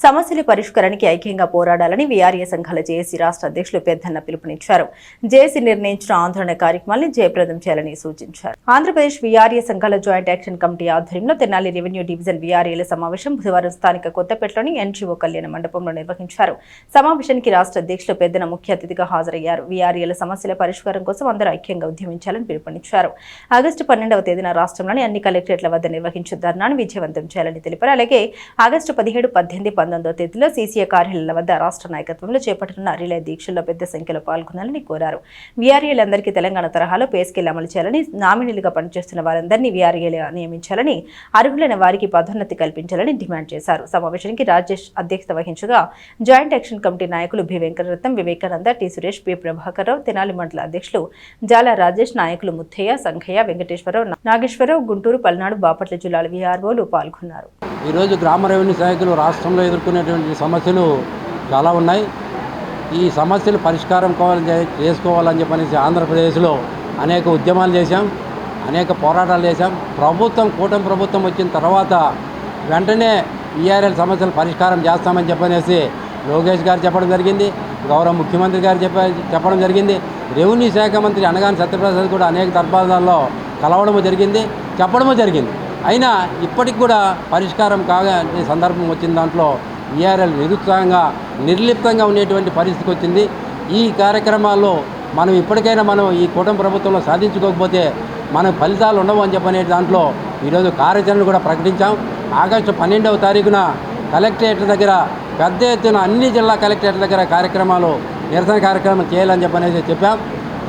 సమస్యల పరిష్కారానికి ఐక్యంగా పోరాడాలని వీఆర్ఏ సంఘాల జేఏసీ రాష్ట్ర అధ్యక్షులు పెద్దన్న పిలుపునిచ్చారు. జేఏసీ నిర్ణయించిన ఆందోళన కార్యక్రమాన్ని జయప్రదం చేయాలని సూచించారు. ఆంధ్రప్రదేశ్ వీఆర్ఏ సంఘాల జాయింట్ యాక్షన్ కమిటీ ఆధ్వర్యంలో తెనాలి రెవెన్యూ డివిజన్ వీఆర్ఏల సమావేశం బుధవారం స్థానిక కొత్తపేటలోని ఎన్జీఓ కళ్యాణ మండపంలో నిర్వహించారు. సమావేశానికి రాష్ట్ర అధ్యక్షులు పెద్దన ముఖ్య అతిథిగా హాజరయ్యారు. వీఆర్ఏల సమస్యల పరిష్కారం కోసం అందరూ ఐక్యంగా ఉద్యమించాలని పిలుపునిచ్చారు. ఆగస్టు 12వ తేదీన రాష్ట్రంలోని అన్ని కలెక్టరేట్ల వద్ద నిర్వహించే ధర్నాను విజయవంతం చేయాలని తెలిపారు. అలాగే ఆగస్టు 17, 18, 19వ తేదీలో సీసీఏ కార్యాలయాల వద్ద రాష్ట్ర నాయకత్వంలో చేపట్టనున్న రిలే దీక్షల్లో పెద్ద సంఖ్యలో పాల్గొనాలని కోరారు. వీఆర్ఏలందరికీ తెలంగాణ తరహాలో పే స్కేల్ అమలు చేయాలని, నామినీలుగా పనిచేస్తున్న వారందరినీ వీఆర్ఏలుగా నియమించాలని, అర్హులైన వారికి పదోన్నతి కల్పించాలని డిమాండ్ చేశారు. సమావేశానికి రాజేష్ అధ్యక్షత వహించగా జాయింట్ యాక్షన్ కమిటీ నాయకులు B Venkataratnam, Vivekananda, T Suresh, P Prabhakar Rao, Tenali మండల అధ్యక్షులు జాల రాజేష్, నాయకులు ముత్తయ్య, సంఘయ్య, వెంకటేశ్వరరావు, నాగేశ్వరరావు, గుంటూరు, పల్నాడు, బాపట్ల జిల్లాల వీఆర్ఓలు పాల్గొన్నారు. ఈరోజు గ్రామ రెవెన్యూ సహాయకులు రాష్ట్రంలో ఎదుర్కొనేటువంటి సమస్యలు చాలా ఉన్నాయి. ఈ సమస్యలు పరిష్కారం చేసుకోవాలని చెప్పనేసి ఆంధ్రప్రదేశ్లో అనేక ఉద్యమాలు చేశాం, అనేక పోరాటాలు చేశాం. కూటమి ప్రభుత్వం వచ్చిన తర్వాత వెంటనే వీఆర్ఎల్ సమస్యలు పరిష్కారం చేస్తామని చెప్పనేసి లోకేష్ గారు చెప్పడం జరిగింది, గౌరవ ముఖ్యమంత్రి గారు చెప్పడం జరిగింది. రెవెన్యూ శాఖ మంత్రి అనగాని సత్యప్రసాద్ కూడా అనేక దర్బార్లలో కలవడము జరిగింది, చెప్పడము జరిగింది. అయినా ఇప్పటికి కూడా పరిష్కారం కాని సందర్భం వచ్చిన దాంట్లో వీఆర్ఎల్ నిరుత్సాహంగా నిర్లిప్తంగా ఉండేటువంటి పరిస్థితికి వచ్చింది. ఈ కార్యక్రమాల్లో మనం ఇప్పటికైనా ఈ కూటమి ప్రభుత్వంలో సాధించుకోకపోతే మనకు ఫలితాలు ఉండవు అని చెప్పనే దాంట్లో ఈరోజు కార్యాచరణ కూడా ప్రకటించాం. ఆగస్టు 12వ తారీఖున కలెక్టరేట్ దగ్గర పెద్ద ఎత్తున అన్ని జిల్లా కలెక్టరేట్ దగ్గర నిరసన కార్యక్రమం చేయాలని చెప్పనేసి చెప్పాం.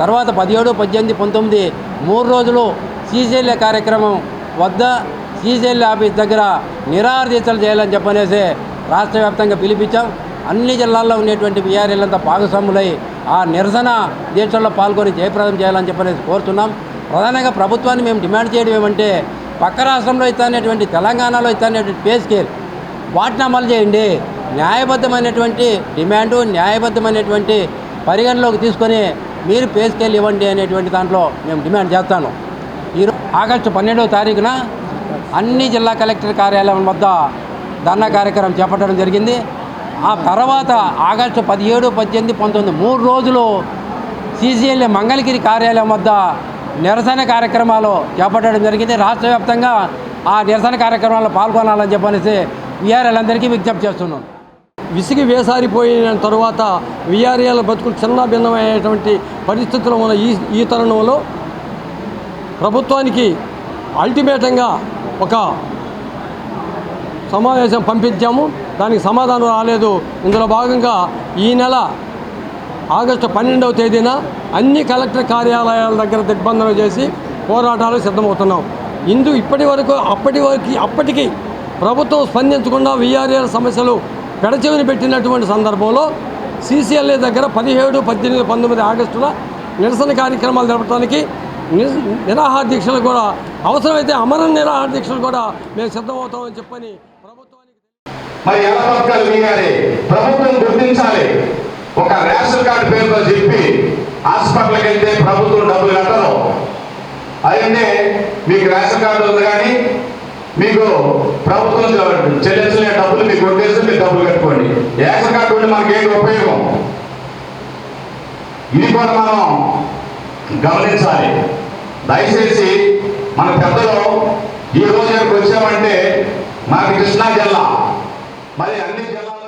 తర్వాత 17, 18, 19 3 రోజులు సీసీఎల్ కార్యక్రమం వద్ద సీసీఎల్ ఆఫీస్ దగ్గర నిరాహార దీక్షలు చేయాలని చెప్పనేసి రాష్ట్ర వ్యాప్తంగా పిలిపించాం. అన్ని జిల్లాల్లో ఉండేటువంటి వీఆర్ఏలంతా భాగస్వాములై ఆ నిరసన దీక్షల్లో పాల్గొని జయప్రదం చేయాలని చెప్పనేసి కోరుతున్నాం. ప్రధానంగా ప్రభుత్వాన్ని మేము డిమాండ్ చేయడం ఏమంటే, పక్క రాష్ట్రంలో ఇస్తానేటువంటి తెలంగాణలో ఇస్తానేటువంటి పే స్కేల్ వాటిని అమలు చేయండి. న్యాయబద్ధమైనటువంటి డిమాండు, న్యాయబద్ధమైనటువంటి పరిగణలోకి తీసుకొని మీరు పే స్కేల్ ఇవ్వండి అనేటువంటి దాంట్లో మేము డిమాండ్ చేస్తాను. ఈరోజు ఆగస్టు 12వ తారీఖున అన్ని జిల్లా కలెక్టర్ కార్యాలయం వద్ద ధర్నా కార్యక్రమం చేపట్టడం జరిగింది. ఆ తర్వాత ఆగస్టు 17, 18, 19 3 రోజులు సీసీఎల్ మంగళగిరి కార్యాలయం వద్ద నిరసన కార్యక్రమాలు చేపట్టడం జరిగింది. రాష్ట్ర వ్యాప్తంగా ఆ నిరసన కార్యక్రమాల్లో పాల్గొనాలని చెప్పనేసి వీఆర్ఏలందరికీ విజ్ఞప్తి చేస్తున్నాం. విసిగి వేసారిపోయిన తరువాత వీఆర్ఏల బతుకులు చిన్న భిన్నమైనటువంటి పరిస్థితుల్లో ఉన్న ఈ తరుణంలో ప్రభుత్వానికి అల్టిమేటంగా ఒక సమావేశం పంపించాము. దానికి సమాధానం రాలేదు. ఇందులో భాగంగా ఈ నెల ఆగస్టు 12వ తేదీన అన్ని కలెక్టర్ కార్యాలయాల దగ్గర దిగ్బంధనం చేసి పోరాటాలు సిద్ధమవుతున్నాం. అప్పటికి ప్రభుత్వం స్పందించకుండా వీఆర్ఏల సమస్యలు పెడచెవిని పెట్టినటువంటి సందర్భంలో సీసీఎల్ఏ దగ్గర 17, 18, 19 ఆగస్టున నిరసన కార్యక్రమాలు జరపడానికి నిరాహార దీక్షలు కూడా అవసరమైతే అమర నిరాహార దీక్షలు కూడా మేము సిద్ధమవుతామని చెప్పని ప్రభుత్వం గుర్తించాలి. ఒక రేషన్ కార్డు పేరుతో చెప్పి హాస్పిటల్కి వెళ్తే ప్రభుత్వం డబ్బులు కట్టరు. అయితే మీకు రేషన్ కార్డు ఉంది కానీ మీకు ప్రభుత్వం చెల్లించలే డబ్బులు మీకు కొట్టేసి మీరు డబ్బులు కట్టుకోండి. రేషన్ కార్డు ఉంటే మనకి ఏంటి ఉపయోగం? ఇది కూడా మనం గమనించాలి. దయచేసి మన పెద్దలు ఈ రోజు వచ్చామంటే మనకి కృష్ణా జిల్లా, మరి అన్ని జిల్లాలో